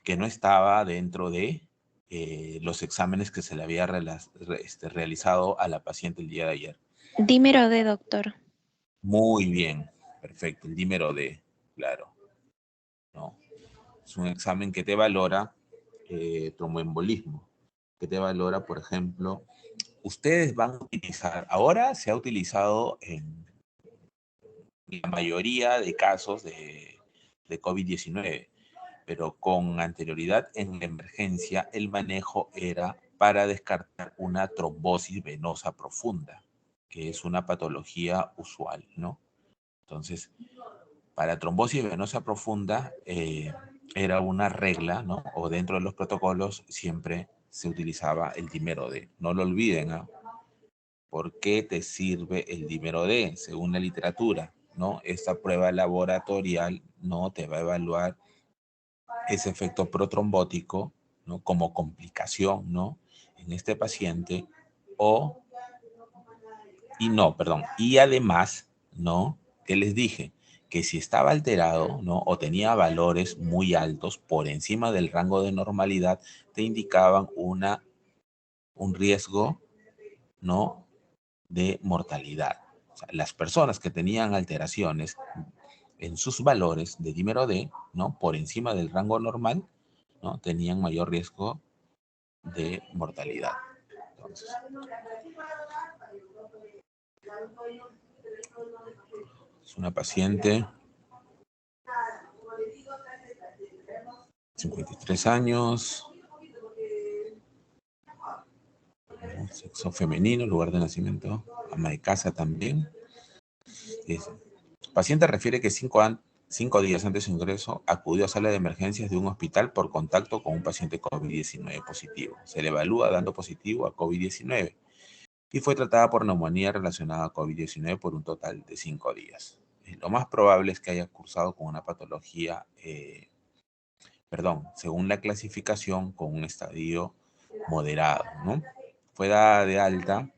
que no estaba dentro de los exámenes que se le había realizado a la paciente el día de ayer. Dímero D, doctor. Muy bien, perfecto, el dímero D, claro. ¿No? Es un examen que te valora tromboembolismo, que te valora, por ejemplo, ustedes van a utilizar, ahora se ha utilizado en la mayoría de casos de COVID-19, pero con anterioridad en la emergencia el manejo era para descartar una trombosis venosa profunda, que es una patología usual, ¿no? Entonces, para trombosis venosa profunda era una regla, ¿no? O dentro de los protocolos siempre se utilizaba el dímero D. No lo olviden, ¿no? ¿Por qué te sirve el dímero D? Según la literatura, ¿no? Esta prueba laboratorial no te va a evaluar ese efecto protrombótico, ¿no? Como complicación, ¿no? En este paciente y además, ¿no? ¿Qué les dije? Que si estaba alterado, ¿no? O tenía valores muy altos por encima del rango de normalidad, te indicaban un riesgo, ¿no? De mortalidad. O sea, las personas que tenían alteraciones en sus valores de dímero D, ¿no? Por encima del rango normal, ¿no? Tenían mayor riesgo de mortalidad. Entonces, es una paciente 53 años, sexo femenino, lugar de nacimiento, ama de casa también. Paciente refiere que 5 días antes de su ingreso acudió a sala de emergencias de un hospital por contacto con un paciente COVID-19 positivo. Se le evalúa dando positivo a COVID-19 y fue tratada por neumonía relacionada a COVID-19 por un total de 5 días. Lo más probable es que haya cursado con una patología, según la clasificación, con un estadio moderado, ¿no? Fue dada de alta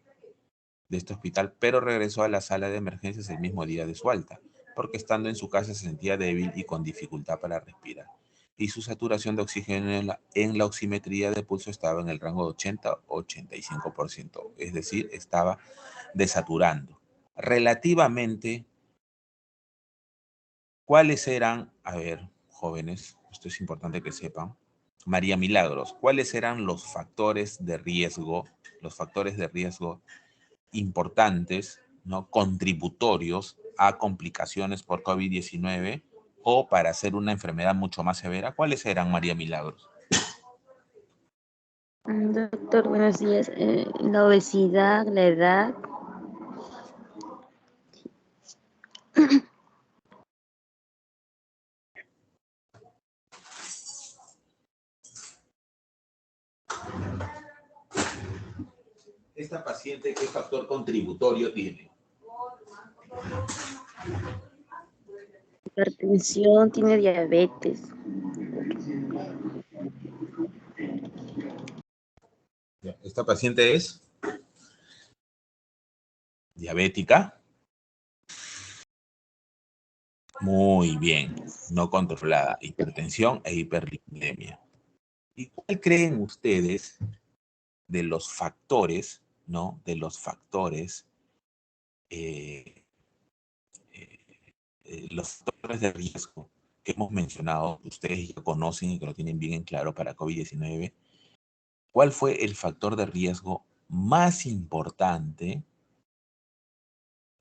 de este hospital, pero regresó a la sala de emergencias el mismo día de su alta, porque estando en su casa se sentía débil y con dificultad para respirar. Y su saturación de oxígeno en la oximetría de pulso estaba en el rango de 80-85%, es decir, estaba desaturando. Relativamente, ¿cuáles eran, a ver, jóvenes, esto es importante que sepan, María Milagros, cuáles eran los factores de riesgo importantes, ¿no? Contributorios a complicaciones por COVID-19 o para hacer una enfermedad mucho más severa? ¿Cuáles eran, María Milagros? Doctor, buenos días. La obesidad, la edad. ¿Esta paciente qué factor contributorio tiene? Hipertensión, tiene diabetes. ¿Esta paciente es diabética? Muy bien, no controlada, hipertensión e hiperlipidemia. ¿Y cuál creen ustedes de los factores, ¿no? De los factores, los factores de riesgo que hemos mencionado, que ustedes ya conocen y que lo tienen bien en claro para COVID-19? ¿Cuál fue el factor de riesgo más importante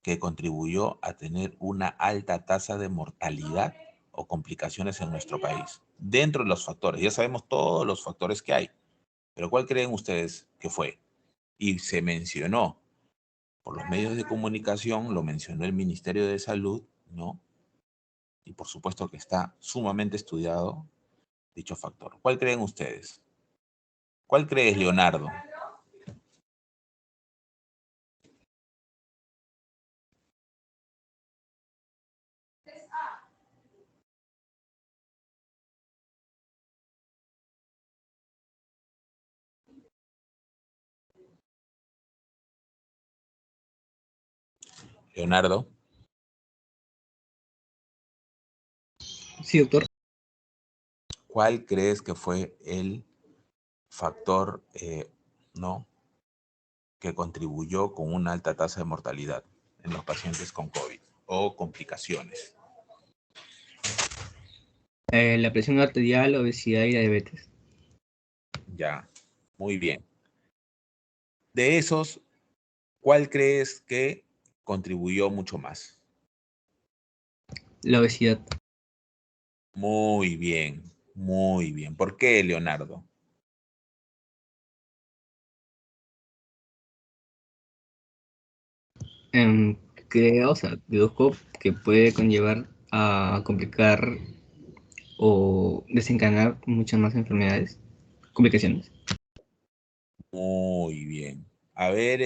que contribuyó a tener una alta tasa de mortalidad o complicaciones en nuestro país? Dentro de los factores, ya sabemos todos los factores que hay, pero ¿cuál creen ustedes que fue? Y se mencionó por los medios de comunicación, lo mencionó el Ministerio de Salud, ¿no? Y por supuesto que está sumamente estudiado dicho factor. ¿Cuál creen ustedes? ¿Cuál crees, Leonardo? Leonardo. Sí, doctor. ¿Cuál crees que fue el factor, ¿no?, que contribuyó con una alta tasa de mortalidad en los pacientes con COVID o complicaciones? La presión arterial, obesidad y diabetes. Ya, muy bien. De esos, ¿cuál crees que contribuyó mucho más? La obesidad. Muy bien, muy bien. ¿Por qué, Leonardo? Creo, o sea, deduzco que puede conllevar a complicar o desencadenar muchas más enfermedades, complicaciones. Muy bien. A ver,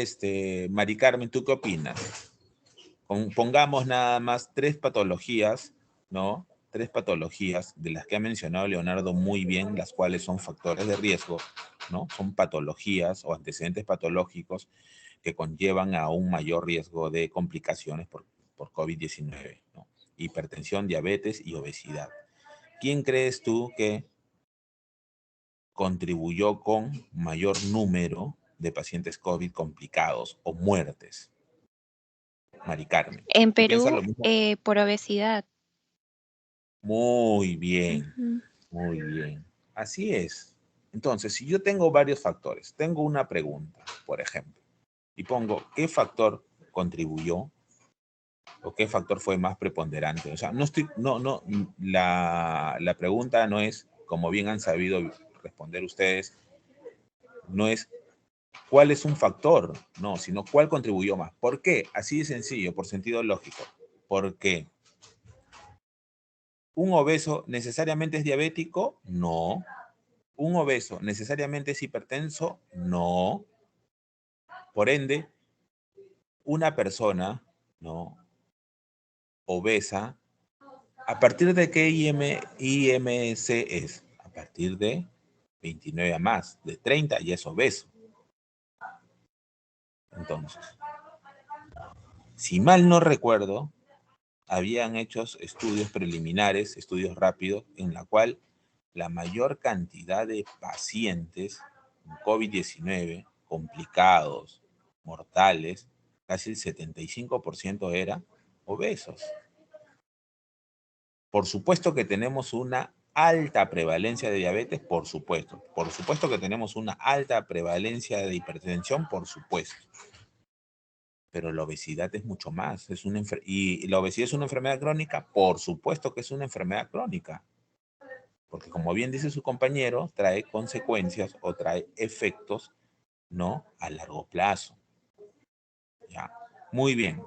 Mari Carmen, ¿tú qué opinas? Pongamos nada más 3 patologías, ¿no? 3 patologías de las que ha mencionado Leonardo muy bien, las cuales son factores de riesgo, ¿no? Son patologías o antecedentes patológicos que conllevan a un mayor riesgo de complicaciones por COVID-19, ¿no? Hipertensión, diabetes y obesidad. ¿Quién crees tú que contribuyó con mayor número de pacientes COVID complicados o muertes? Mari Carmen. En ¿Tú piensas Perú, lo mismo? por obesidad. Muy bien, Ujú. muy bien. Así es. Entonces, si yo tengo varios factores, tengo una pregunta, por ejemplo, y pongo, ¿qué factor contribuyó o qué factor fue más preponderante? O sea, la pregunta no es, como bien han sabido responder ustedes, no es cuál es un factor, no, sino cuál contribuyó más. ¿Por qué? Así de sencillo, por sentido lógico. Porque ¿un obeso necesariamente es diabético? No. ¿Un obeso necesariamente es hipertenso? No. Por ende, una persona, ¿no?, obesa, ¿a partir de qué IMC es? A partir de 29 a más, de 30 ya es obeso. Entonces, si mal no recuerdo, habían hecho estudios preliminares, estudios rápidos, en la cual la mayor cantidad de pacientes con COVID-19 complicados, mortales, casi el 75% eran obesos. Por supuesto que tenemos una alta prevalencia de diabetes, por supuesto. Por supuesto que tenemos una alta prevalencia de hipertensión, por supuesto. Pero la obesidad es mucho más. ¿Y la obesidad es una enfermedad crónica? Por supuesto que es una enfermedad crónica. Porque como bien dice su compañero, trae consecuencias o trae efectos, ¿no?, a largo plazo. Ya, muy bien.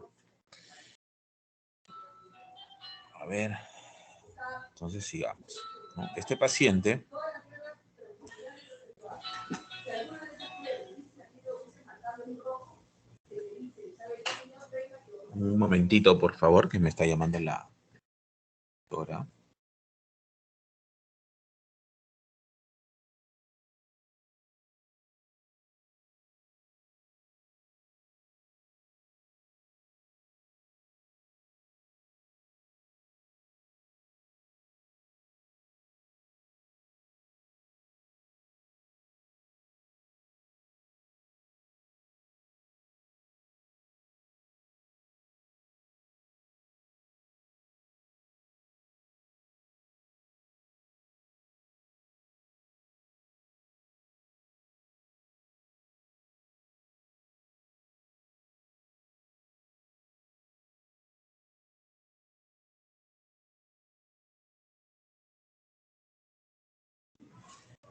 A ver, entonces sigamos, ¿no? Este paciente un momentito, por favor, que me está llamando la doctora.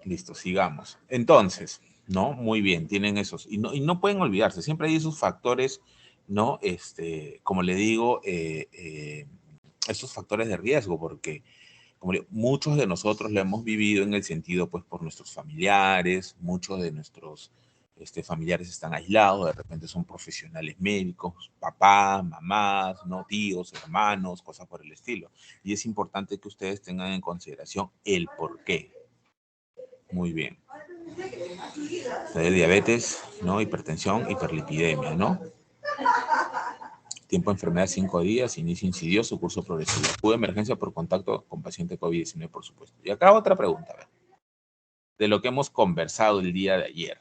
Listo, sigamos. Entonces, ¿no? Muy bien, tienen esos. Y no pueden olvidarse, siempre hay esos factores, ¿no? Como le digo, esos factores de riesgo, porque como le digo, muchos de nosotros lo hemos vivido en el sentido, pues, por nuestros familiares, muchos de nuestros familiares están aislados, de repente son profesionales médicos, papás, mamás, ¿no?, tíos, hermanos, cosas por el estilo. Y es importante que ustedes tengan en consideración el por qué. Muy bien. De diabetes, ¿no? Hipertensión, hiperlipidemia, ¿no? Tiempo de enfermedad 5 días, inicio insidioso, curso progresivo. Acude a emergencia por contacto con paciente COVID-19, por supuesto. Y acá otra pregunta, a ver, de lo que hemos conversado el día de ayer.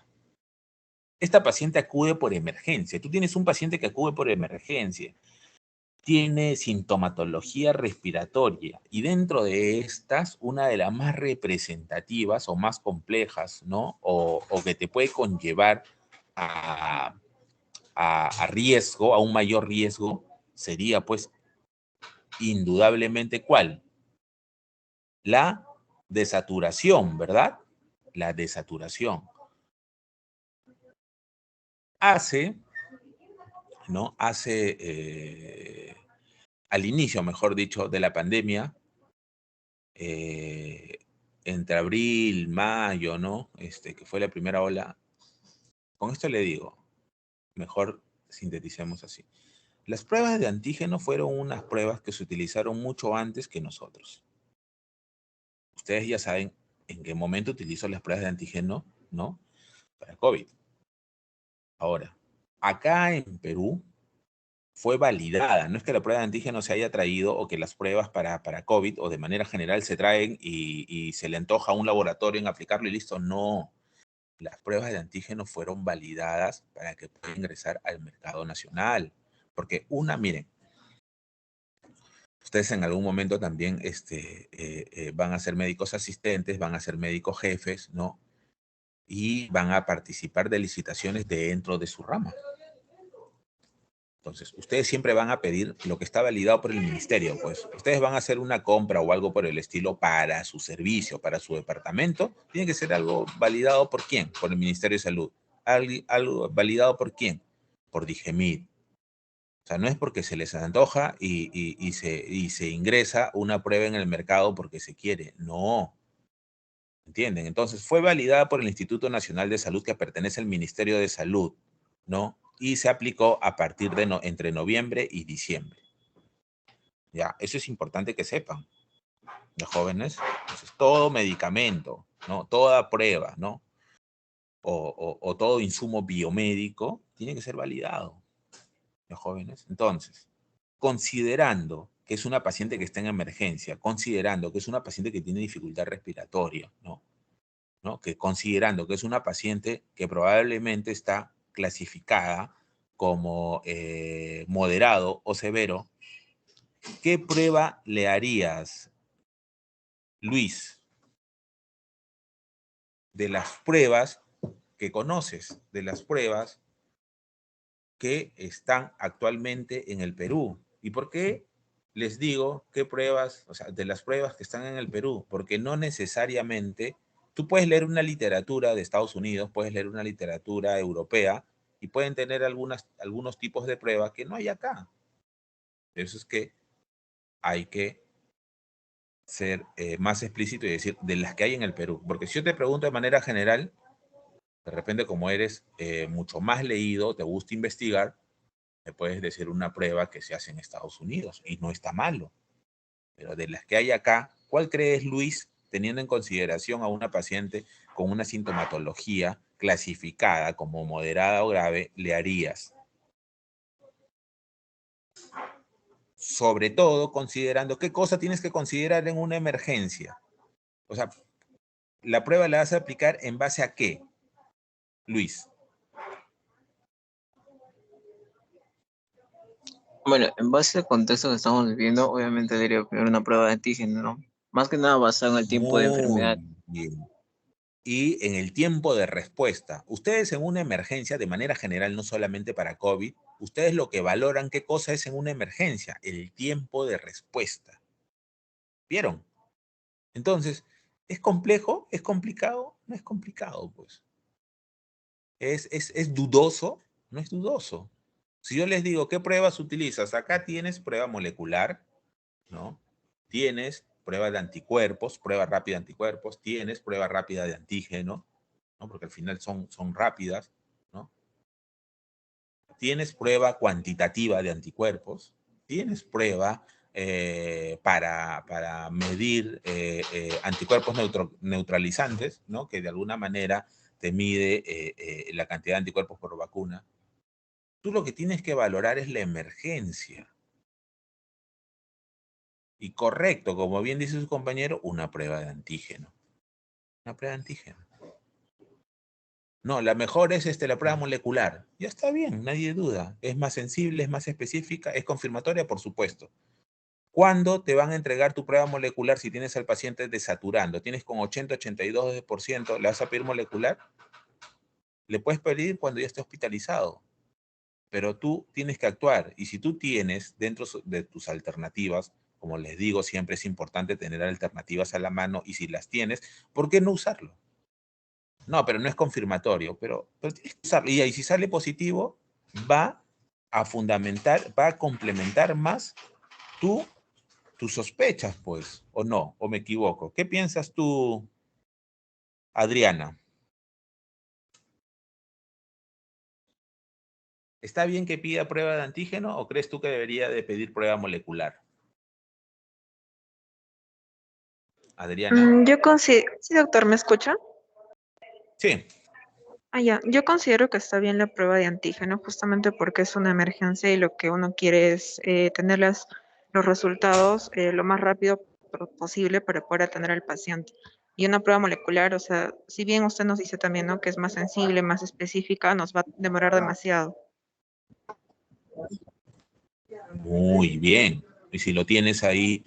Esta paciente acude por emergencia. Tú tienes un paciente que acude por emergencia. Tiene sintomatología respiratoria y dentro de estas, una de las más representativas o más complejas, ¿no? O que te puede conllevar a riesgo, a un mayor riesgo, sería pues indudablemente ¿cuál? La desaturación, ¿verdad? La desaturación. ¿No? Al inicio, mejor dicho, de la pandemia, entre abril, mayo, ¿no? Que fue la primera ola. Con esto le digo, mejor sinteticemos así. Las pruebas de antígeno fueron unas pruebas que se utilizaron mucho antes que nosotros. Ustedes ya saben en qué momento utilizó las pruebas de antígeno, ¿no? Para COVID. Ahora, acá en Perú fue validada. No es que la prueba de antígeno se haya traído o que las pruebas para COVID o de manera general se traen y se le antoja a un laboratorio en aplicarlo y listo. No. Las pruebas de antígeno fueron validadas para que pueda ingresar al mercado nacional. Porque miren, ustedes en algún momento también van a ser médicos asistentes, van a ser médicos jefes, ¿no? Y van a participar de licitaciones dentro de su rama. Entonces, ustedes siempre van a pedir lo que está validado por el ministerio, pues. Ustedes van a hacer una compra o algo por el estilo para su servicio, para su departamento. Tiene que ser algo validado por quién, por el Ministerio de Salud. Algo validado por quién, por DIGEMIT. O sea, no es porque se les antoja y se ingresa una prueba en el mercado porque se quiere. No. ¿Entienden? Entonces, fue validada por el Instituto Nacional de Salud que pertenece al Ministerio de Salud, ¿no? Y se aplicó a partir de entre noviembre y diciembre. Ya, eso es importante que sepan, los jóvenes. Entonces, todo medicamento, ¿no? Toda prueba, ¿no? O todo insumo biomédico tiene que ser validado, los jóvenes. Entonces, considerando que es una paciente que está en emergencia, considerando que es una paciente que tiene dificultad respiratoria, ¿no? Que considerando que es una paciente que probablemente está clasificada como moderado o severo, ¿qué prueba le harías, Luis, de las pruebas que conoces, de las pruebas que están actualmente en el Perú? ¿Y por qué les digo qué pruebas, o sea, de las pruebas que están en el Perú? Porque no necesariamente, tú puedes leer una literatura de Estados Unidos, puedes leer una literatura europea y pueden tener algunos tipos de pruebas que no hay acá. Eso es que hay que ser más explícito y decir de las que hay en el Perú. Porque si yo te pregunto de manera general, de repente como eres mucho más leído, te gusta investigar, me puedes decir una prueba que se hace en Estados Unidos y no está malo. Pero de las que hay acá, ¿cuál crees, Luis, teniendo en consideración a una paciente con una sintomatología clasificada como moderada o grave, le harías? Sobre todo considerando qué cosa tienes que considerar en una emergencia. O sea, la prueba la vas a aplicar en base a qué, Luis. Bueno, en base al contexto que estamos viviendo, obviamente debería primero una prueba de antígeno, ¿no? Más que nada basado en el tiempo de enfermedad. Muy bien. Y en el tiempo de respuesta. Ustedes en una emergencia, de manera general, no solamente para COVID, ustedes lo que valoran qué cosa es en una emergencia, el tiempo de respuesta. ¿Vieron? Entonces, ¿es complejo? ¿Es complicado? No es complicado, pues. ¿Es dudoso? No es dudoso. Si yo les digo, ¿qué pruebas utilizas? Acá tienes prueba molecular, ¿no? Tienes prueba de anticuerpos, prueba rápida de anticuerpos, tienes prueba rápida de antígeno, ¿no? Porque al final son rápidas, ¿no? Tienes prueba cuantitativa de anticuerpos, tienes prueba para medir anticuerpos neutralizantes, ¿no? Que de alguna manera te mide la cantidad de anticuerpos por vacuna. Tú lo que tienes que valorar es la emergencia. Y correcto, como bien dice su compañero, una prueba de antígeno. Una prueba de antígeno. No, la mejor es la prueba molecular. Ya está bien, nadie duda. Es más sensible, es más específica, es confirmatoria, por supuesto. ¿Cuándo te van a entregar tu prueba molecular si tienes al paciente desaturando? Tienes con 80-82%, ¿le vas a pedir molecular? Le puedes pedir cuando ya esté hospitalizado. Pero tú tienes que actuar. Y si tú tienes dentro de tus alternativas, como les digo, siempre es importante tener alternativas a la mano, y si las tienes, ¿por qué no usarlo? No, pero no es confirmatorio, pero tienes que usarlo. Y si sale positivo, va a fundamentar, va a complementar más tus sospechas, pues, ¿o no? ¿O me equivoco? ¿Qué piensas tú, Adriana? ¿Está bien que pida prueba de antígeno o crees tú que debería de pedir prueba molecular? Adriana. Yo considero, sí, doctor, ¿me escucha? Sí. Ya. Yo considero que está bien la prueba de antígeno, justamente porque es una emergencia y lo que uno quiere es tener los resultados lo más rápido posible para poder atender al paciente. Y una prueba molecular, o sea, si bien usted nos dice también, ¿no?, que es más sensible, más específica, nos va a demorar demasiado. Muy bien. Y si lo tienes ahí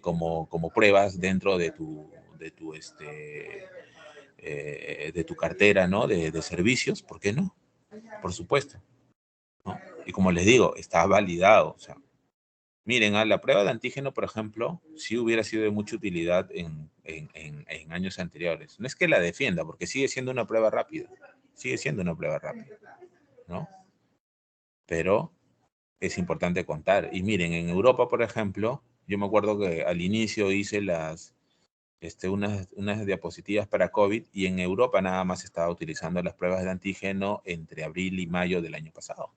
como pruebas dentro de tu cartera, ¿no? De servicios, ¿por qué no? Por supuesto, ¿no? Y como les digo, está validado. O sea, miren, la prueba de antígeno, por ejemplo, sí hubiera sido de mucha utilidad en años anteriores. No es que la defienda, porque sigue siendo una prueba rápida. Sigue siendo una prueba rápida, ¿no? Pero es importante contar. Y miren, en Europa, por ejemplo, yo me acuerdo que al inicio hice unas diapositivas para COVID, y en Europa nada más estaba utilizando las pruebas de antígeno entre abril y mayo del año pasado.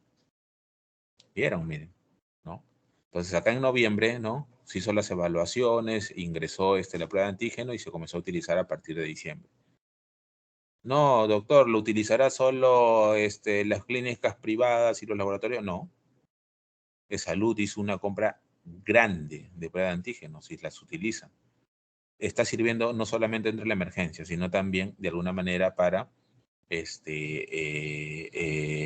¿Vieron? Miren, ¿no? Entonces acá en noviembre, ¿no? Se hizo las evaluaciones, ingresó la prueba de antígeno y se comenzó a utilizar a partir de diciembre. No, doctor, ¿lo utilizará solo las clínicas privadas y los laboratorios? No. Salud hizo una compra grande de pruebas de antígenos y las utilizan. Está sirviendo no solamente entre la emergencia, sino también de alguna manera para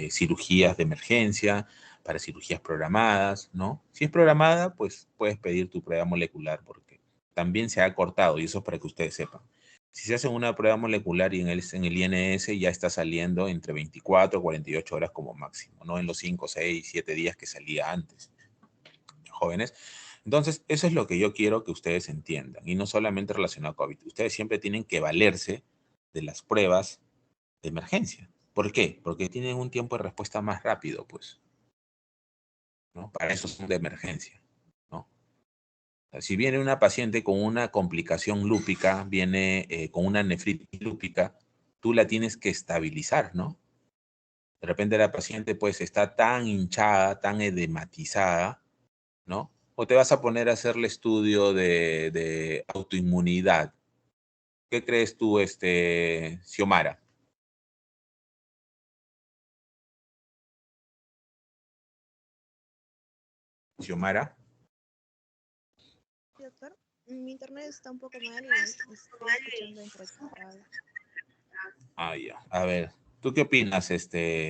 cirugías de emergencia, para cirugías programadas, ¿no? Si es programada, pues puedes pedir tu prueba molecular, porque también se ha cortado, y eso es para que ustedes sepan. Si se hace una prueba molecular y en el INS ya está saliendo entre 24 y 48 horas como máximo, no en los 5, 6, 7 días que salía antes, jóvenes. Entonces, eso es lo que yo quiero que ustedes entiendan, y no solamente relacionado a COVID. Ustedes siempre tienen que valerse de las pruebas de emergencia. ¿Por qué? Porque tienen un tiempo de respuesta más rápido, pues, ¿no? Para eso son de emergencia, ¿no? O sea, si viene una paciente con una complicación lúpica, viene con una nefritis lúpica, tú la tienes que estabilizar, ¿no? De repente la paciente pues está tan hinchada, tan edematizada, ¿no? O te vas a poner a hacerle estudio de autoinmunidad. ¿Qué crees tú, Xiomara? Xiomara. Doctor, mi internet está un poco mal y estoy escuchando entrecortado. Ya. A ver, ¿tú qué opinas,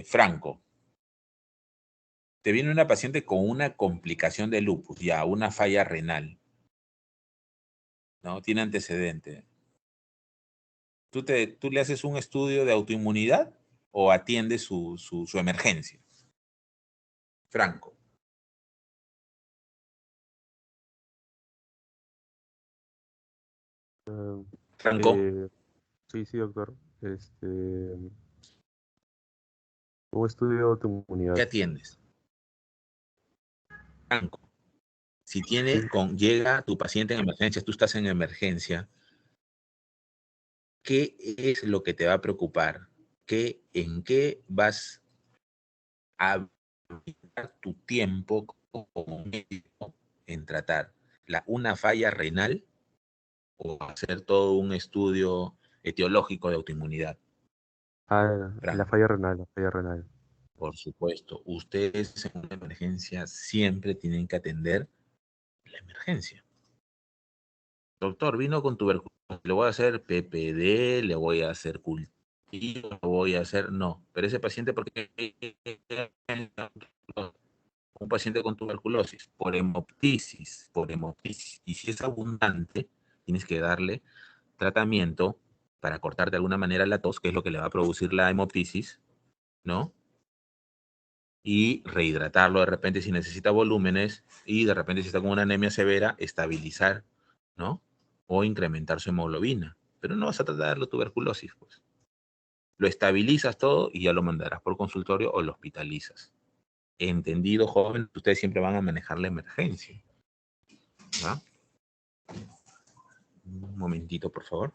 Franco? Te viene una paciente con una complicación de lupus, ya, una falla renal, ¿no? Tiene antecedente. ¿Tú le haces un estudio de autoinmunidad o atiendes su emergencia? Franco. Franco. Sí, doctor. Un estudio de autoinmunidad. ¿Qué atiendes? Franco. Si Sí. llega tu paciente en emergencia, tú estás en emergencia, ¿qué es lo que te va a preocupar? ¿En qué vas a dedicar tu tiempo como médico en tratar? ¿Una falla renal o hacer todo un estudio etiológico de autoinmunidad? La Franco. falla renal, la falla renal. Por supuesto, ustedes en una emergencia siempre tienen que atender la emergencia. Doctor, vino con tuberculosis, le voy a hacer PPD, le voy a hacer cultivo, le voy a hacer... No, pero ese paciente, porque un paciente con tuberculosis, por hemoptisis, y si es abundante, tienes que darle tratamiento para cortar de alguna manera la tos, que es lo que le va a producir la hemoptisis, ¿no? Y rehidratarlo de repente si necesita volúmenes, y de repente si está con una anemia severa, estabilizar, ¿no? O incrementar su hemoglobina. Pero no vas a tratar la tuberculosis, pues. Lo estabilizas todo y ya lo mandarás por consultorio o lo hospitalizas. Entendido, joven, ustedes siempre van a manejar la emergencia. ¿Va? Un momentito, por favor.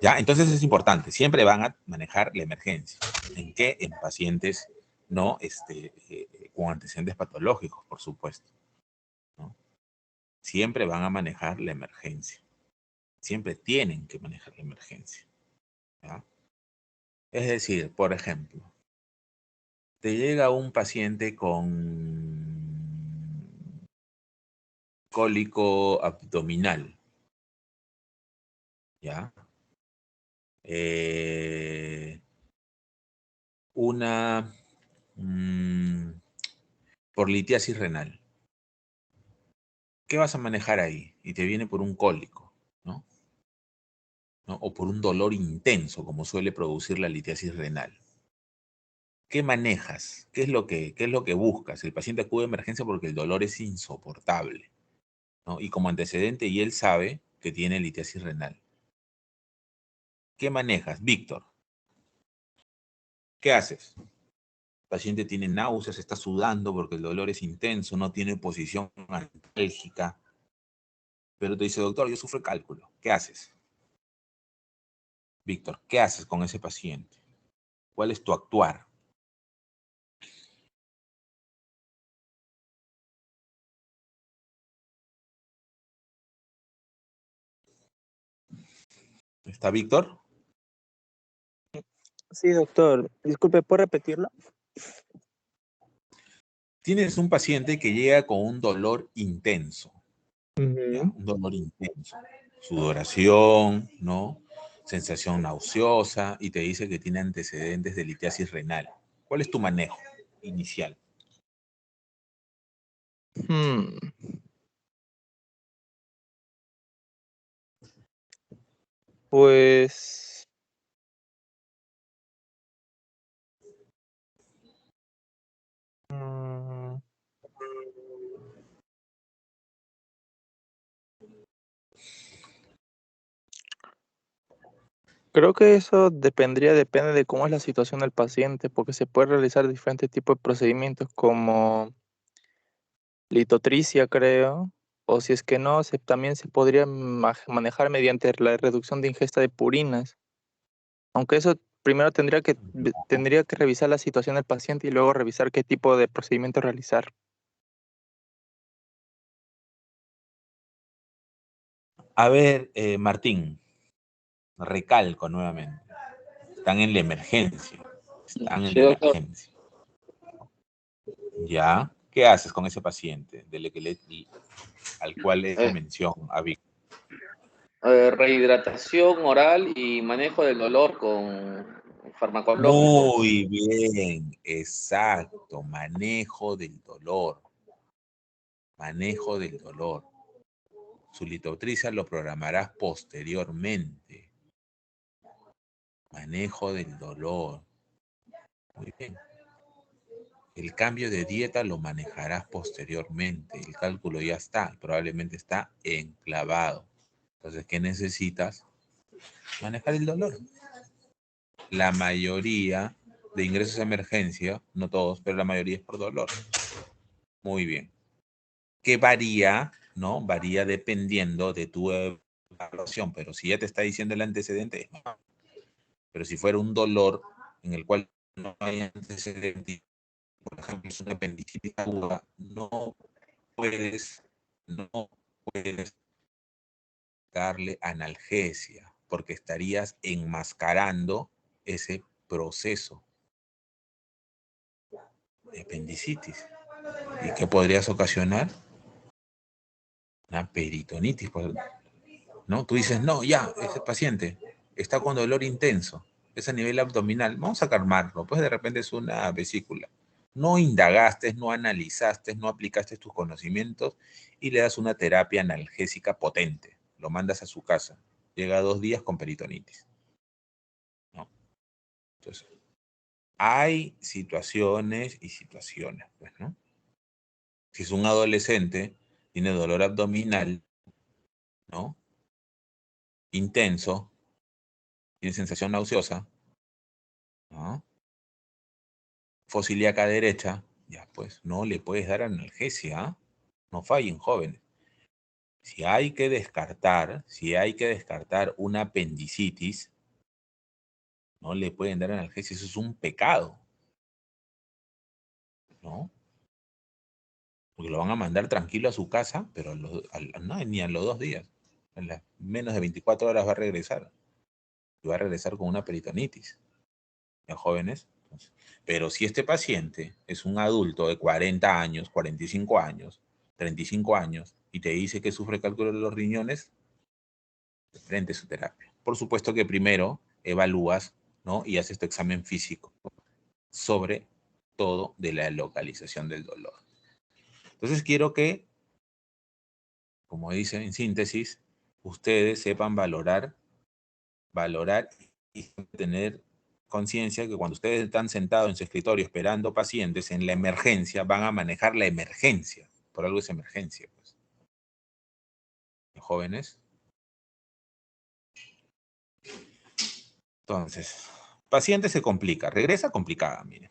Ya, entonces es importante. Siempre van a manejar la emergencia. ¿En qué? En pacientes no con antecedentes patológicos, por supuesto, ¿no? Siempre van a manejar la emergencia. Siempre tienen que manejar la emergencia, ¿ya? Es decir, por ejemplo, te llega un paciente con cólico abdominal, ¿ya? Una por litiasis renal. ¿Qué vas a manejar ahí? Y te viene por un cólico, ¿no? ¿No? O por un dolor intenso, como suele producir la litiasis renal. ¿Qué manejas? ¿Qué es lo que buscas? El paciente acude a emergencia porque el dolor es insoportable, ¿no? Y como antecedente, y él sabe que tiene litiasis renal. ¿Qué manejas? Víctor, ¿qué haces? El paciente tiene náuseas, está sudando porque el dolor es intenso, no tiene posición análgica, pero te dice, doctor, yo sufro cálculo. ¿Qué haces? Víctor, ¿qué haces con ese paciente? ¿Cuál es tu actuar? ¿Está Víctor? Sí, doctor. Disculpe, ¿puede repetirlo? Tienes un paciente que llega con un dolor intenso, ¿ya? Ujú. Un dolor intenso. Sudoración, ¿no? Sensación nauseosa, y te dice que tiene antecedentes de litiasis renal. ¿Cuál es tu manejo inicial? Hmm, Pues mm, creo que eso depende de cómo es la situación del paciente, porque se puede realizar diferentes tipos de procedimientos como litotricia, creo, o si es que no, también se podría manejar mediante la reducción de ingesta de purinas. Aunque eso primero tendría que revisar la situación del paciente y luego revisar qué tipo de procedimiento realizar. A ver, Martín, recalco nuevamente. Están en la emergencia. Están en Sí, la doctor. emergencia. ¿Ya? ¿Qué haces con ese paciente al cual le Eh, mención a Víctor? Rehidratación oral y manejo del dolor con farmacológicos. Muy bien, exacto. Manejo del dolor. Manejo del dolor. Su litotricia lo programarás posteriormente. Manejo del dolor. Muy bien. El cambio de dieta lo manejarás posteriormente. El cálculo ya está, probablemente está enclavado. Entonces, ¿qué necesitas? Manejar el dolor. la mayoría de ingresos a emergencia, no todos, pero la mayoría es por dolor. Muy bien. ¿Qué varía? ¿No? Varía dependiendo de tu evaluación, pero si ya te está diciendo el antecedente, es normal. Pero si fuera un dolor en el cual no hay antecedente, por ejemplo, es una apendicitis aguda, no puedes darle analgesia, porque estarías enmascarando ese proceso de apendicitis. ¿Y qué podrías ocasionar? Una peritonitis, ¿no? Tú dices, no, ya, ese paciente está con dolor intenso, es a nivel abdominal, vamos a calmarlo, pues de repente es una vesícula. No indagaste, no analizaste, no aplicaste tus conocimientos y le das una terapia analgésica potente. Lo mandas a su casa. Llega 2 días con peritonitis. ¿No? Entonces, hay situaciones y situaciones, pues, ¿no? Si es un adolescente, tiene dolor abdominal, ¿no? Intenso, tiene sensación nauseosa, ¿no? Fosiliaca derecha, ya pues no le puedes dar analgesia, ¿eh? No fallen, jóvenes. Si hay que descartar una apendicitis, no le pueden dar analgesia, eso es un pecado, ¿no? Porque lo van a mandar tranquilo a su casa, pero no, ni a los 2 días. En las menos de 24 horas va a regresar. Y va a regresar con una peritonitis. ¿Ya, jóvenes? Entonces, pero si este paciente es un adulto de 40 años, 45 años, 35 años, y te dice que sufre cálculo de los riñones, frente a su terapia. Por supuesto que primero evalúas, ¿no? Y haces tu examen físico sobre todo de la localización del dolor. Entonces quiero que, como dicen en síntesis, ustedes sepan valorar y tener conciencia que cuando ustedes están sentados en su escritorio esperando pacientes en la emergencia, van a manejar la emergencia. Por algo es emergencia, pues. Jóvenes. Entonces, paciente se complica, regresa complicada, miren.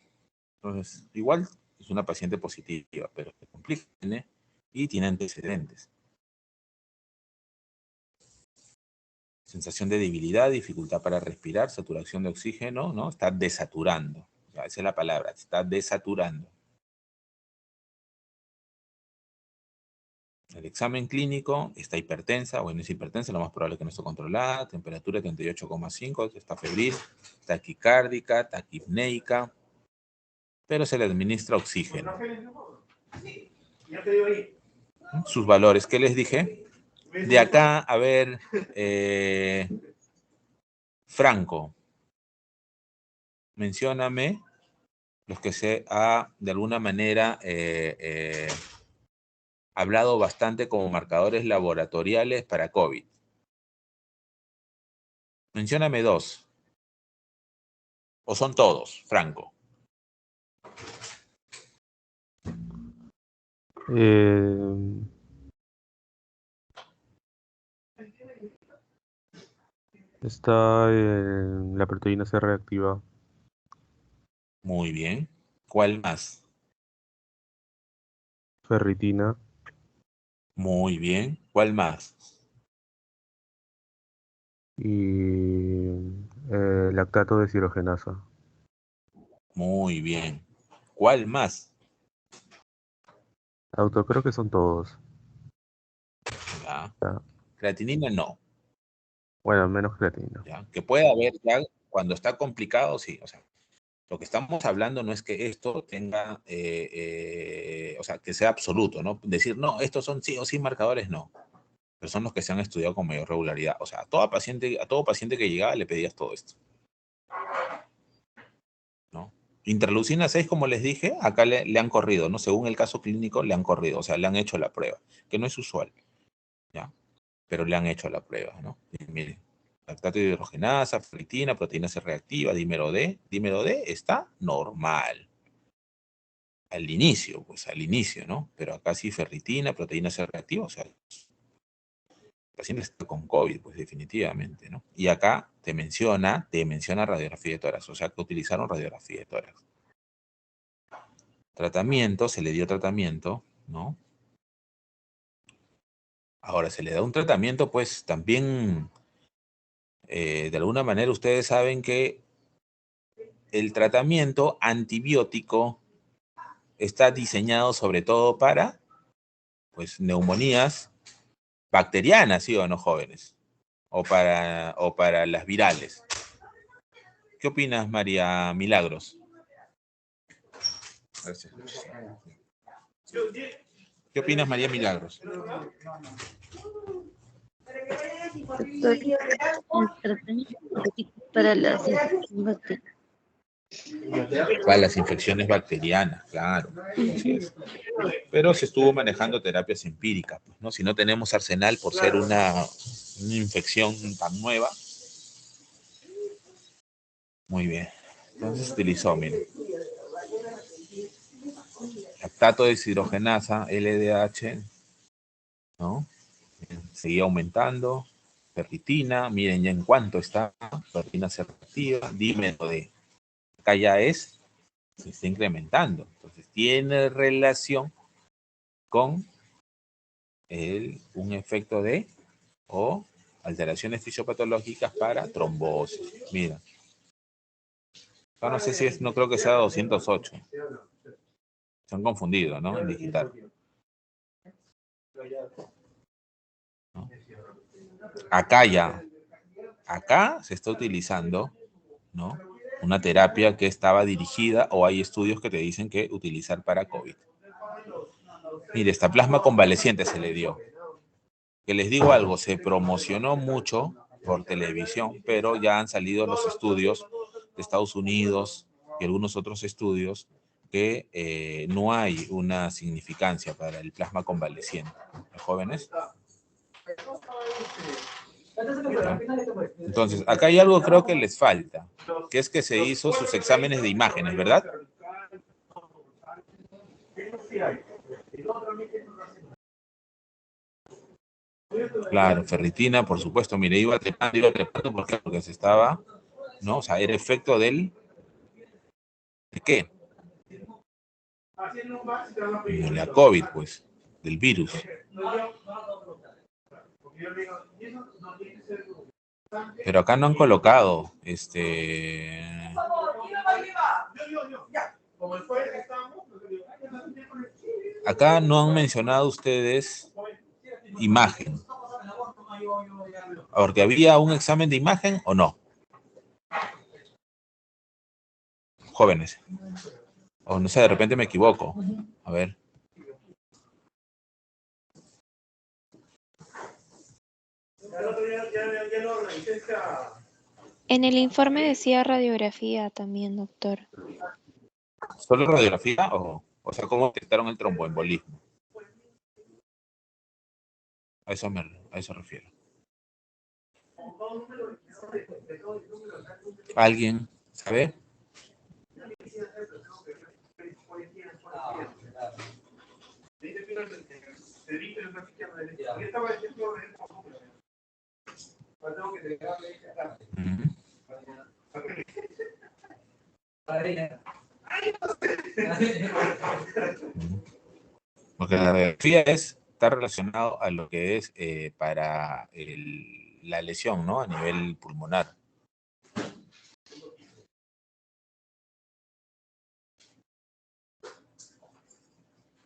Entonces, igual es una paciente positiva, pero se complica, ¿eh? Y tiene antecedentes. Sensación de debilidad, dificultad para respirar, saturación de oxígeno, ¿no? Está desaturando. O sea, esa es la palabra, está desaturando. El examen clínico está hipertensa, bueno, es hipertensa, lo más probable es que no esté controlada, temperatura 38,5, está febril, taquicárdica, taquipneica, pero se le administra oxígeno. Sus valores, ¿qué les dije? De acá, a ver, Franco, mencióname los que se ha, de alguna manera, hablado bastante como marcadores laboratoriales para COVID. Mencióname 2. ¿O son todos, Franco? Está la proteína C reactiva. Muy bien. ¿Cuál más? Ferritina. Muy bien. ¿Cuál más? Y lactato de deshidrogenasa. Muy bien. ¿Cuál más? Auto, creo que son todos. Ya. Ya. Creatinina no. Bueno, menos creatina. ¿Ya? Que puede haber ya cuando está complicado, sí. O sea, lo que estamos hablando no es que esto tenga, o sea, que sea absoluto, ¿no? Decir, no, estos son sí o sí marcadores, no. Pero son los que se han estudiado con mayor regularidad. O sea, a todo paciente que llegaba le pedías todo esto. ¿No? Interleucina 6, como les dije, acá le han corrido, ¿no? Según el caso clínico, le han corrido, o sea, le han hecho la prueba, que no es usual, ¿ya? Pero le han hecho la prueba, ¿no? Y miren, lactato de hidrogenasa, ferritina, proteína C reactiva, dímero D está normal. Al inicio, pues al inicio, ¿no? Pero acá sí ferritina, proteína C reactiva, o sea, paciente está con COVID, pues definitivamente, ¿no? Y acá te menciona radiografía de tórax, o sea que utilizaron radiografía de tórax. Tratamiento, se le dio tratamiento, ¿no? Ahora, se le da un tratamiento, pues también, de alguna manera, ustedes saben que el tratamiento antibiótico está diseñado sobre todo para, pues, neumonías bacterianas, ¿sí o no, jóvenes? O para las virales. ¿Qué opinas, María Milagros? Gracias. ¿Qué opinas, María Milagros? Doctor, el tratamiento para las infecciones bacterianas. Para las infecciones bacterianas, claro. Así es. Pero se estuvo manejando terapias empíricas, pues, ¿no? Si no tenemos arsenal por ser una infección tan nueva. Muy bien. Entonces utilizó, miren. Lactato de deshidrogenasa, LDH, ¿no? Seguía aumentando. Ferritina, miren ya en cuánto está. Ferritina reactiva, dímero de. Acá ya se está incrementando. Entonces tiene relación con un efecto de o alteraciones fisiopatológicas para trombosis. Mira. No sé si es, no creo que sea 208. Se han confundido, ¿no? En digital. ¿No? Acá se está utilizando, ¿no? Una terapia que estaba dirigida, o hay estudios que te dicen que utilizar para COVID. Mire, esta plasma convaleciente se le dio. Que les digo algo, se promocionó mucho por televisión, pero ya han salido los estudios de Estados Unidos y algunos otros estudios que no hay una significancia para el plasma convaleciente. ¿Los jóvenes? Entonces, acá hay algo creo que les falta, que es que se hizo sus exámenes de imágenes, ¿verdad? Claro, ferritina, por supuesto. Mire, iba trepando, ¿por qué? Porque se estaba, ¿no? O sea, era efecto ¿de qué? De la COVID, pues, del virus. Pero acá no han colocado, acá no han mencionado ustedes imagen. Porque había un examen de imagen o no. Jóvenes. O no sé, de repente me equivoco. A ver. En el informe decía radiografía también, doctor. ¿Solo radiografía o sea, cómo detectaron el tromboembolismo? A eso refiero. ¿Alguien sabe? Porque la radiografía está relacionado a lo que es para la lesión, ¿no? A nivel pulmonar.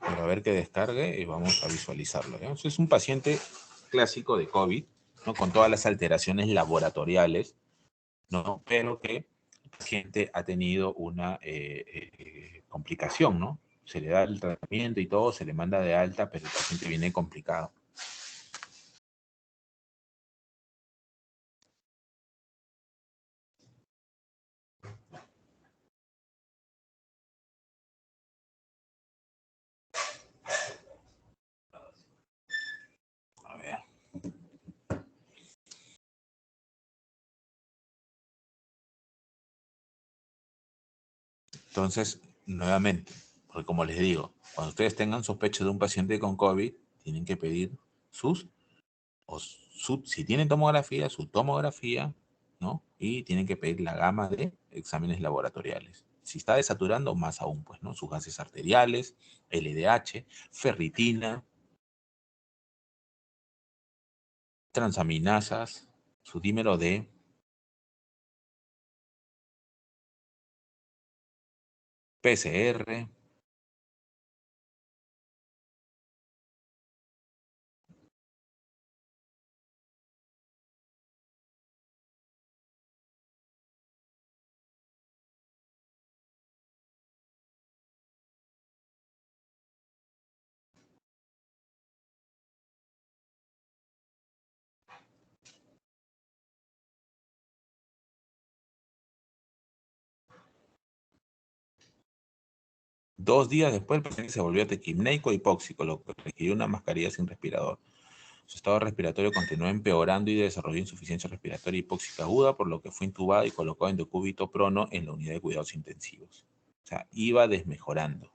Pero a ver que descargue y vamos a visualizarlo. ¿Ya? Es un paciente clásico de COVID, ¿no? Con todas las alteraciones laboratoriales, ¿no? Pero que el paciente ha tenido una complicación, ¿no? Se le da el tratamiento y todo, se le manda de alta, pero el paciente viene complicado. A ver. Entonces, nuevamente, porque como les digo, cuando ustedes tengan sospecha de un paciente con COVID, tienen que pedir sus O si tienen tomografía, su tomografía, ¿no? Y tienen que pedir la gama de exámenes laboratoriales. Si está desaturando, más aún, pues, ¿no? Sus gases arteriales, LDH, ferritina, transaminasas, su dímero D, PCR, Dos días después, el paciente se volvió tequimneico hipóxico, lo que requirió una mascarilla sin respirador. Su estado respiratorio continuó empeorando y desarrolló insuficiencia respiratoria hipóxica aguda, por lo que fue intubado y colocado en decúbito prono en la unidad de cuidados intensivos. O sea, iba desmejorando.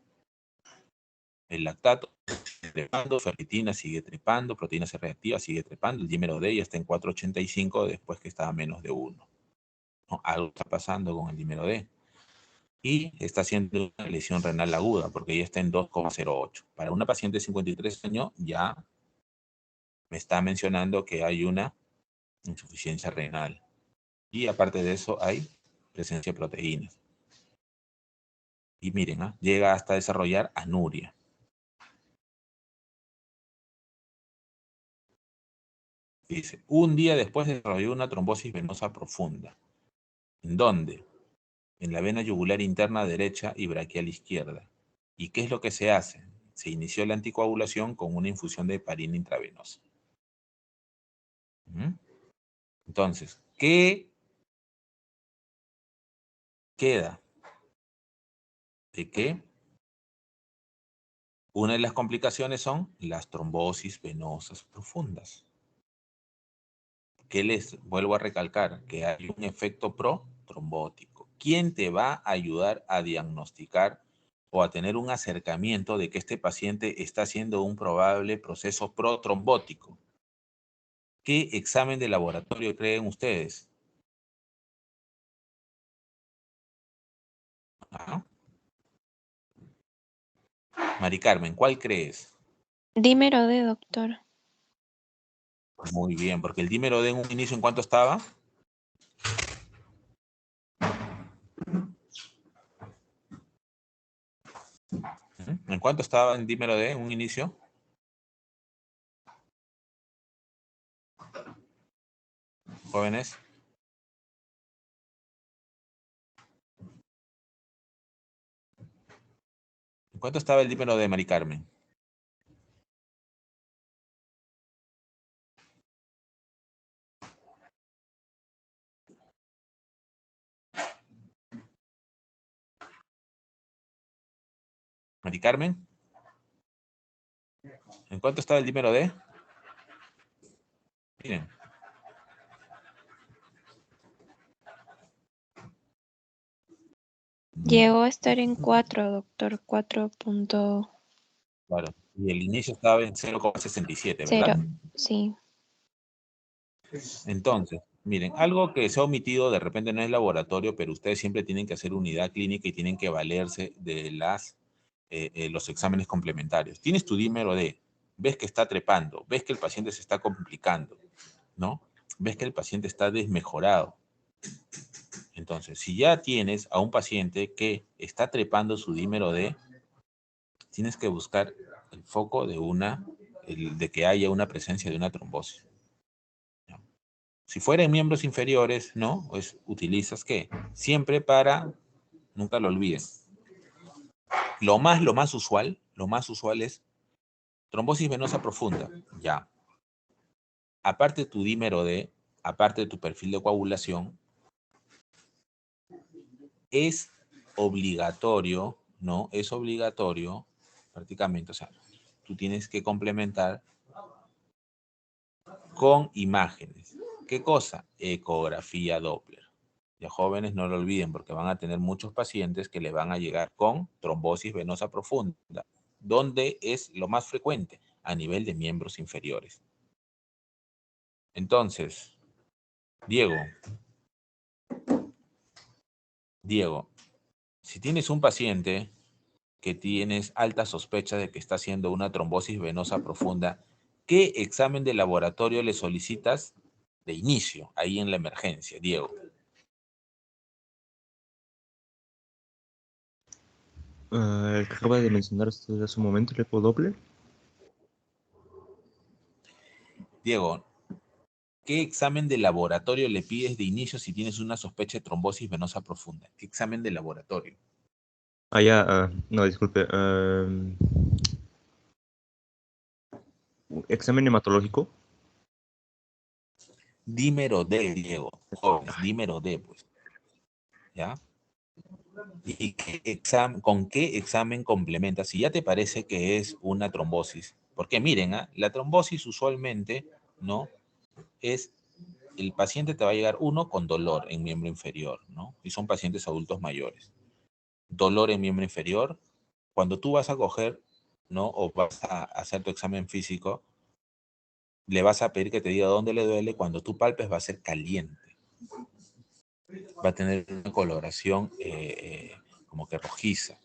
El lactato sigue trepando, ferritina sigue trepando, proteína C reactiva sigue trepando, el dímero D ya está en 4.85 después que estaba menos de 1. ¿No? Algo está pasando con el dímero D. Y está haciendo una lesión renal aguda, porque ya está en 2,08. Para una paciente de 53 años ya me está mencionando que hay una insuficiencia renal. Y aparte de eso hay presencia de proteínas. Y miren, llega hasta desarrollar anuria. Dice, un día después desarrolló una trombosis venosa profunda. ¿En dónde? En la vena yugular interna derecha y braquial izquierda. ¿Y qué es lo que se hace? Se inició la anticoagulación con una infusión de heparina intravenosa. Entonces, ¿qué queda? De que una de las complicaciones son las trombosis venosas profundas. ¿Qué les vuelvo a recalcar? Que hay un efecto protrombótico. ¿Quién te va a ayudar a diagnosticar o a tener un acercamiento de que este paciente está haciendo un probable proceso protrombótico? ¿Qué examen de laboratorio creen ustedes? ¿Ah? Mari Carmen, ¿cuál crees? Dímero D, doctor. Muy bien, porque el dímero D en un inicio, ¿en cuánto estaba? ¿En cuánto estaba el dímero D en un inicio? Jóvenes. ¿En cuánto estaba el dímero D, Mari Carmen? Mari Carmen. ¿En cuánto estaba el dímero D? Miren. Llegó a estar en 4, doctor. 4. Claro. Y el inicio estaba en 0,67, ¿verdad? 0, sí. Entonces, miren, algo que se ha omitido de repente no es laboratorio, pero ustedes siempre tienen que hacer unidad clínica y tienen que valerse de los exámenes complementarios. Tienes tu dímero D, ves que está trepando, ves que el paciente se está complicando, ¿no? Ves que el paciente está desmejorado. Entonces, si ya tienes a un paciente que está trepando su dímero D, tienes que buscar el foco de que haya una presencia de una trombosis. Si fuera en miembros inferiores, ¿no? Pues utilizas ¿qué? Siempre para, nunca lo olviden. Lo más usual es trombosis venosa profunda. Ya. Aparte de tu dímero D, aparte de tu perfil de coagulación, es obligatorio, ¿no? Es obligatorio, prácticamente, o sea, tú tienes que complementar con imágenes. ¿Qué cosa? Ecografía Doppler. Ya jóvenes, no lo olviden, porque van a tener muchos pacientes que le van a llegar con trombosis venosa profunda, donde es lo más frecuente a nivel de miembros inferiores. Entonces, Diego, si tienes un paciente que tienes alta sospecha de que está haciendo una trombosis venosa profunda, ¿qué examen de laboratorio le solicitas de inicio ahí en la emergencia, Diego? El que acaba de mencionar usted hace un momento, el ecodoppler. Diego, ¿qué examen de laboratorio le pides de inicio si tienes una sospecha de trombosis venosa profunda? ¿Qué examen de laboratorio? No, disculpe. Examen hematológico. Dímero D, Diego. Jóvenes, dímero D, pues. ¿Ya? ¿Y con qué examen complementa? Si ya te parece que es una trombosis. Porque miren, la trombosis usualmente, ¿no? Es, el paciente te va a llegar uno con dolor en miembro inferior, ¿no? Y son pacientes adultos mayores. Dolor en miembro inferior. Cuando tú vas a coger, ¿no? O vas a hacer tu examen físico, le vas a pedir que te diga dónde le duele. Cuando tú palpes va a ser caliente. Va a tener una coloración como que rojiza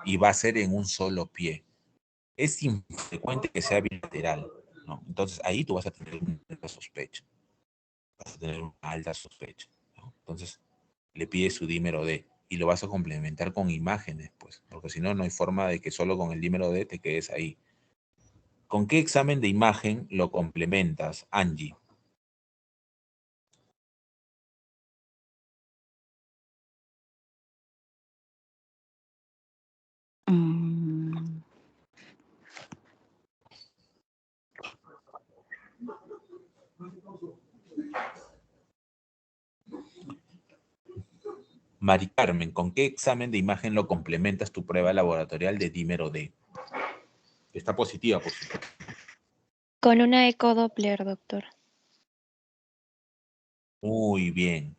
y va a ser en un solo pie. Es infrecuente que sea bilateral, ¿no? Entonces ahí tú vas a tener una alta sospecha. Vas a tener una alta sospecha, ¿no? Entonces le pides su dímero D y lo vas a complementar con imágenes, pues, porque si no, no hay forma de que solo con el dímero D te quedes ahí. ¿Con qué examen de imagen lo complementas, Angie? Mari Carmen, ¿con qué examen de imagen lo complementas tu prueba laboratorial de dímero D? Está positiva, por supuesto. Con una ecodoppler, doctor. Muy bien.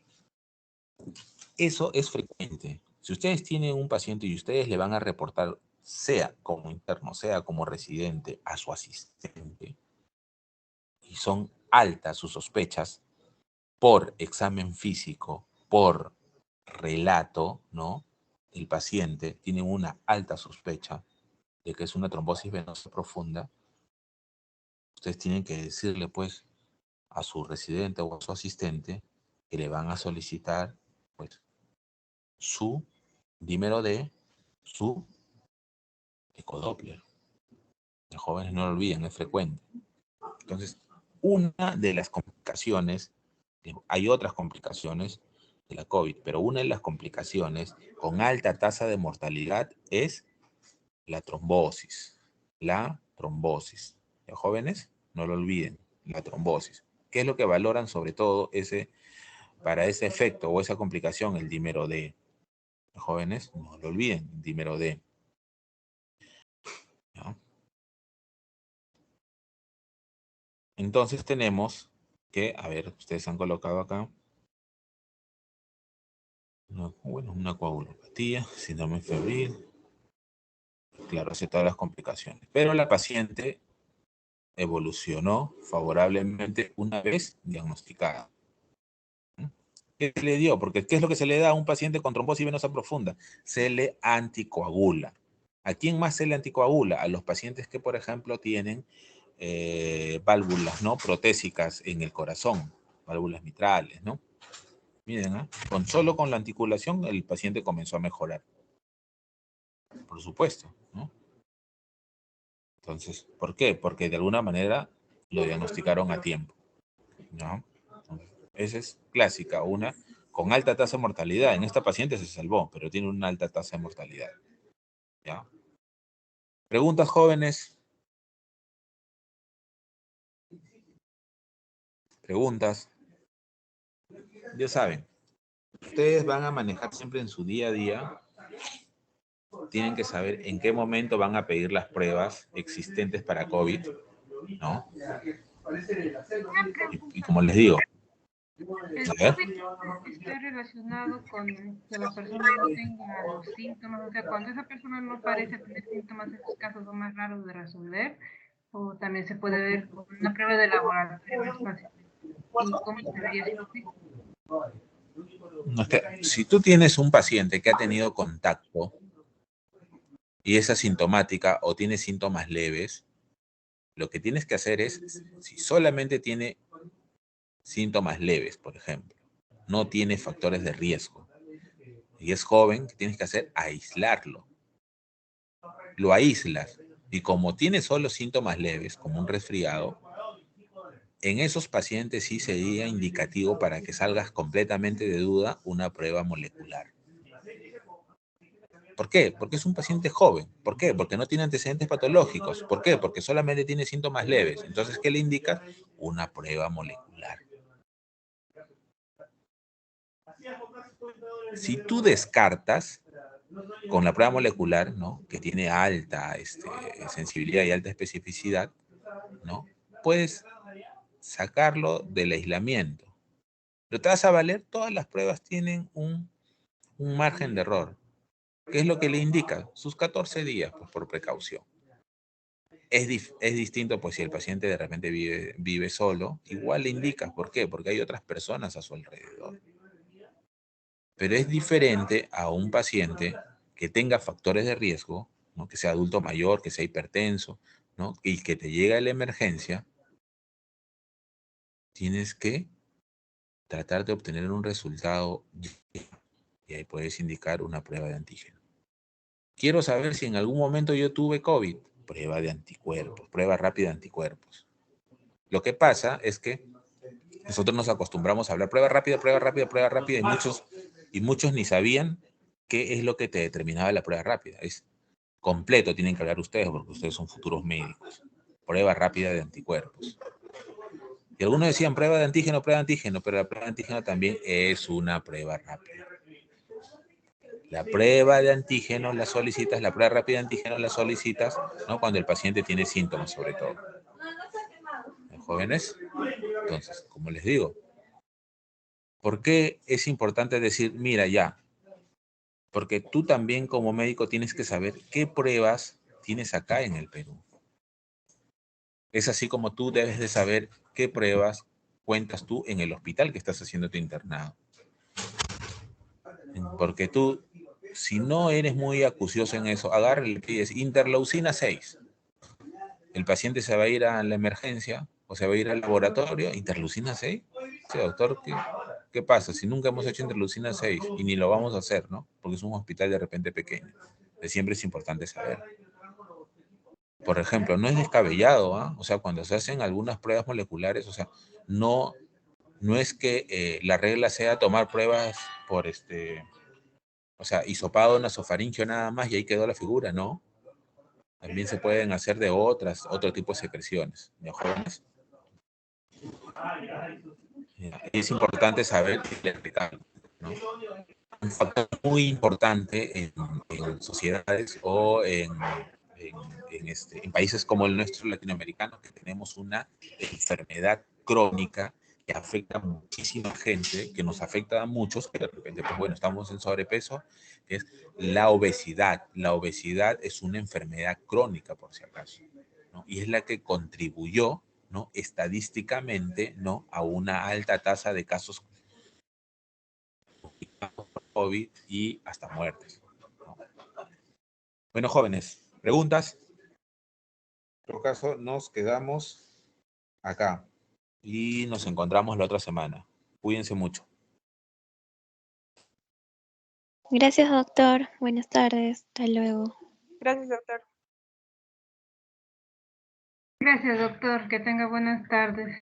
Eso es frecuente. Si ustedes tienen un paciente y ustedes le van a reportar, sea como interno, sea como residente, a su asistente, y son altas sus sospechas por examen físico, por relato, ¿no? El paciente tiene una alta sospecha de que es una trombosis venosa profunda. Ustedes tienen que decirle, pues, a su residente o a su asistente que le van a solicitar, pues, su dímero D, su ecodoppler. Los jóvenes no lo olviden, es frecuente. Entonces, una de las complicaciones, hay otras complicaciones de la COVID, pero una de las complicaciones con alta tasa de mortalidad es la trombosis. La trombosis. Los jóvenes, no lo olviden, la trombosis. ¿Qué es lo que valoran sobre todo para ese efecto o esa complicación? El dímero D. Los jóvenes, no lo olviden, el dímero D. ¿No? Entonces tenemos que, a ver, ustedes han colocado acá, una coagulopatía, síndrome febril, claro, hace todas las complicaciones. Pero la paciente evolucionó favorablemente una vez diagnosticada. ¿Qué se le dio? Porque ¿qué es lo que se le da a un paciente con trombosis venosa profunda? Se le anticoagula. ¿A quién más se le anticoagula? A los pacientes que, por ejemplo, tienen válvulas, ¿no? Protésicas en el corazón, válvulas mitrales, ¿no? Miren, ¿eh? Solo con la anticulación el paciente comenzó a mejorar. Por supuesto, ¿no? Entonces, ¿por qué? Porque de alguna manera lo diagnosticaron a tiempo, ¿no? Esa es clásica, una con alta tasa de mortalidad. En esta paciente se salvó, pero tiene una alta tasa de mortalidad. ¿Ya? ¿Preguntas, jóvenes? ¿Preguntas? Ya saben, ustedes van a manejar siempre en su día a día. Tienen que saber en qué momento van a pedir las pruebas existentes para COVID, ¿no? Y como les digo, ¿El a ver. COVID está relacionado con que la persona no tenga los síntomas? O sea, cuando esa persona no parece tener síntomas, esos casos son más raros de resolver, o también se puede ver con una prueba de laboratorio más fácil. y cómo debería ser. No, es que si tú tienes un paciente que ha tenido contacto y es asintomática o tiene síntomas leves, lo que tienes que hacer es, si solamente tiene síntomas leves, por ejemplo, no tiene factores de riesgo y es joven, ¿qué tienes que hacer? Aislarlo. Lo aíslas y como tiene solo síntomas leves, como un resfriado, en esos pacientes sí sería indicativo para que salgas completamente de duda una prueba molecular. ¿Por qué? Porque es un paciente joven. ¿Por qué? Porque no tiene antecedentes patológicos. ¿Por qué? Porque solamente tiene síntomas leves. Entonces, ¿qué le indica? Una prueba molecular. Si tú descartas con la prueba molecular, ¿no? Que tiene alta sensibilidad y alta especificidad, ¿no? Puedes sacarlo del aislamiento. Pero te vas a valer, todas las pruebas tienen un margen de error. ¿Qué es lo que le indica? Sus 14 días, pues, por precaución. Es distinto, pues, si el paciente de repente vive solo, igual le indicas. ¿Por qué? Porque hay otras personas a su alrededor. Pero es diferente a un paciente que tenga factores de riesgo, ¿no? Que sea adulto mayor, que sea hipertenso, ¿no? Y que te llega la emergencia, tienes que tratar de obtener un resultado y ahí puedes indicar una prueba de antígeno. Quiero saber si en algún momento yo tuve COVID. Prueba de anticuerpos, prueba rápida de anticuerpos. Lo que pasa es que nosotros nos acostumbramos a hablar prueba rápida, prueba rápida, prueba rápida, y muchos ni sabían qué es lo que te determinaba la prueba rápida. Es completo, tienen que hablar ustedes, porque ustedes son futuros médicos. Prueba rápida de anticuerpos. Y algunos decían prueba de antígeno, pero la prueba de antígeno también es una prueba rápida. La prueba de antígeno la solicitas, la prueba rápida de antígeno la solicitas, ¿no? Cuando el paciente tiene síntomas, sobre todo. ¿Jóvenes? Entonces, como les digo, ¿por qué es importante decir, mira ya? Porque tú también como médico tienes que saber qué pruebas tienes acá en el Perú. Es así como tú debes de saber qué pruebas cuentas tú en el hospital que estás haciendo tu internado. Porque tú, si no eres muy acucioso en eso, agarra el que es interleucina 6. El paciente se va a ir a la emergencia o se va a ir al laboratorio, interleucina 6. Sí, doctor, ¿qué pasa? Si nunca hemos hecho interleucina 6 y ni lo vamos a hacer, ¿no? Porque es un hospital de repente pequeño. Siempre es importante saber. Por ejemplo, no es descabellado, ¿ah? O sea, cuando se hacen algunas pruebas moleculares, o sea, no es que la regla sea tomar pruebas por o sea, hisopado nasofaringeo nada más y ahí quedó la figura, ¿no? También se pueden hacer de otro tipo de secreciones, ¿ya, jóvenes? Es importante saber ¿no? Un factor muy importante en sociedades o en países como el nuestro latinoamericano, que tenemos una enfermedad crónica que afecta a muchísima gente, que nos afecta a muchos, que de repente, pues bueno, estamos en sobrepeso, que es la obesidad. La obesidad es una enfermedad crónica, por si acaso, ¿no? Y es la que contribuyó, ¿no? Estadísticamente, ¿no? A una alta tasa de casos COVID y hasta muertes, ¿no? Bueno, jóvenes, ¿preguntas? En todo caso, nos quedamos acá y nos encontramos la otra semana. Cuídense mucho. Gracias, doctor. Buenas tardes. Hasta luego. Gracias, doctor. Gracias, doctor. Que tenga buenas tardes.